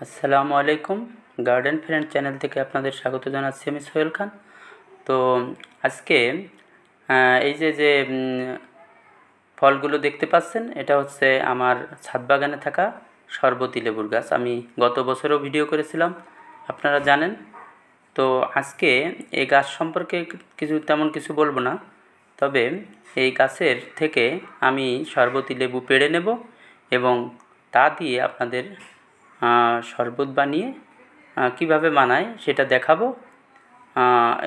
আসসালামু আলাইকুম। Garden friend channel থেকে আপনাদের স্বাগত জানাচ্ছি আমি সোহেল খান। তো আজকে এই যে ফলগুলো দেখতে পাচ্ছেন, এটা হচ্ছে আমার ছাদ বাগানে থাকা শরবতী লেবুর গাছ। আমি গত বছরও ভিডিও করেছিলাম, আপনারা জানেন। তো আজকে এই গাছ সম্পর্কে তেমন কিছু বলবো না, তবে এই গাছের থেকে আমি শরবতী লেবু পেড়ে নেব এবং তা দিয়ে আপনাদের শরবত বানিয়ে কিভাবে বানায় সেটা দেখাবো,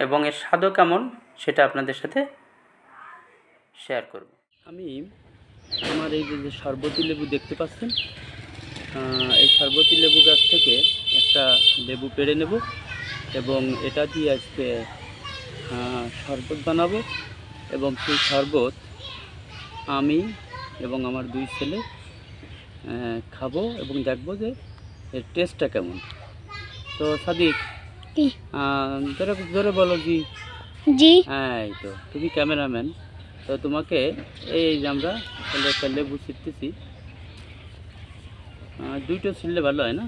এবং এর স্বাদও কেমন সেটা আপনাদের সাথে শেয়ার করব। আমি আমার এই যে শরবতী লেবু দেখতে পাচ্ছেন, এই শরবতী লেবু গাছ থেকে একটা লেবু পেড়ে নেব এবং এটা দিয়ে আজকে শরবত বানাবো এবং সেই শরবত আমি এবং আমার 2 ছেলে খাবো এবং দেখবো যে এর টেস্টটা কেমন। তো সাদিক, জোরে বলো জি। জি। হ্যাঁ, এই তো তুমি ক্যামেরাম্যান, তো তোমাকে এই যে আমরা একটা লেবু ছিটতেছি, 2টো ছিললে ভালো হয় না?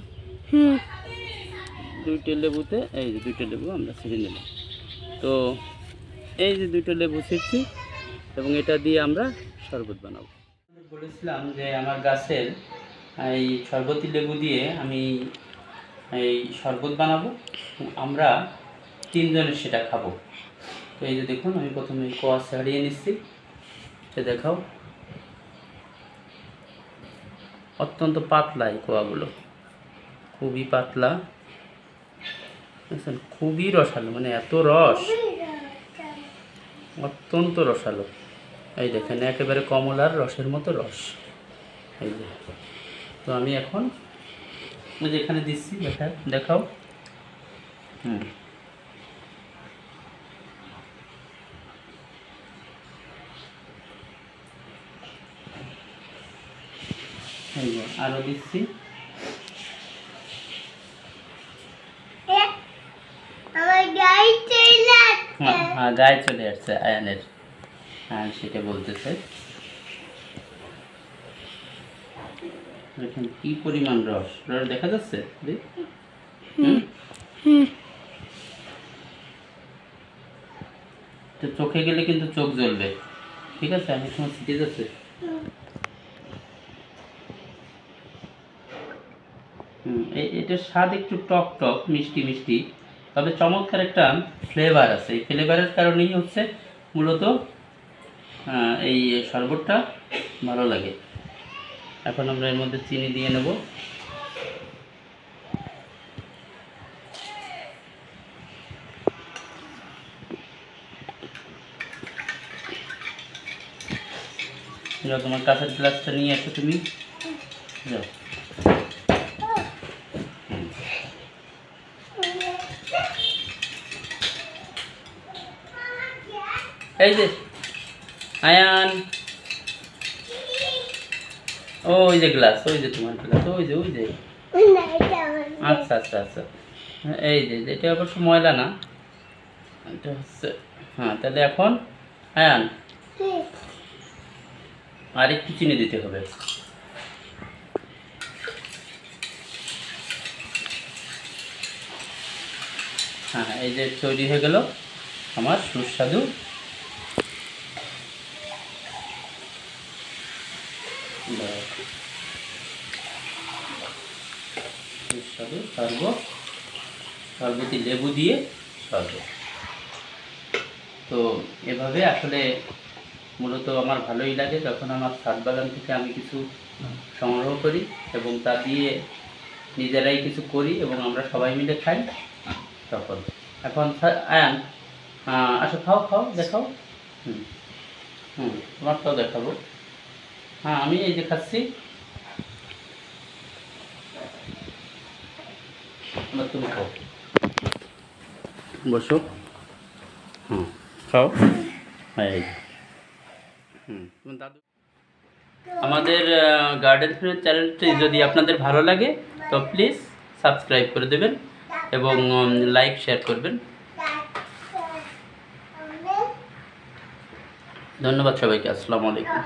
2টে লেবুতে এই যে 2টে লেবু আমরা ছিঁড়ে নিলাম। তো এই যে 2টো লেবু ছিঁড়ছি এবং এটা দিয়ে আমরা শরবত বানাবো। বলেছিলাম যে আমার গাছের এই শরবতী লেবু দিয়ে আমি এই শরবত বানাবো, আমরা 3 জনের সেটা খাবো। তো এই যে দেখুন, আমি প্রথমে কোয়া ছাড়িয়ে নিচ্ছি, সে দেখাও। অত্যন্ত পাতলা এই কোয়াগুলো, খুবই পাতলা, খুবই রসালো, মানে এত রস, অত্যন্ত রসালো। এই দেখেন একেবারে কমলার রসের মতো রস। এই যে, তো আমি এখন যেখানে দিচ্ছি দেখাও। এই যে আরও দিচ্ছি। হ্যাঁ, গায়ে চলে আসছে আয়ানের, সেটা বলতেছে। দেখেন কি পরিমাণ রস দেখা যাচ্ছে। তো চোখে গেলে কিন্তু চোখ জ্বলবে, ঠিক আছে? আমি সময় ছিটে যাচ্ছে। এটার স্বাদ একটু টক টক, মিষ্টি মিষ্টি, তবে চমৎকার একটা ফ্লেভার আছে। এই ফ্লেভারের কারণেই হচ্ছে মূলত এই শরবতটা ভালো লাগে। এখন আমরা এর মধ্যে চিনি দিয়ে নেব। তোমার কাঁচের গ্লাসটা নিয়ে আসো তুমি, যাও। এই যে আয়ান, ওই যে গ্লাস, ওই যে তোমার গ্লাস, ওই যে আচ্ছা আচ্ছা আচ্ছা, এই যে এটা অবশ্য ময়লা না, এটা হচ্ছে। হ্যাঁ, তাহলে এখন আয়ান আর একটু চিনি দিতে হবে। হ্যাঁ, এই যে তৈরি হয়ে গেল আমার সুস্বাদু শরবতী লেবু দিয়ে শরবত। তো এভাবে আসলে মূলত আমার ভালোই লাগে যখন আমার ছাদ বাগান থেকে আমি কিছু সংগ্রহ করি এবং তা দিয়ে নিজেরাই কিছু করি এবং আমরা সবাই মিলে খাই তখন। এখন আয়ান, আসো খাও খাও, দেখাও। তোমারটাও দেখাবো। হ্যাঁ, আমি এই যে খাচ্ছি, তুমি খাও, বসো। খাও। দাদু, আমাদের গার্ডেন ফ্রেন্ড চ্যানেলটি যদি আপনাদের ভালো লাগে তো প্লিজ সাবস্ক্রাইব করে দেবেন এবং লাইক শেয়ার করবেন। ধন্যবাদ সবাইকে। আসসালামু আলাইকুম।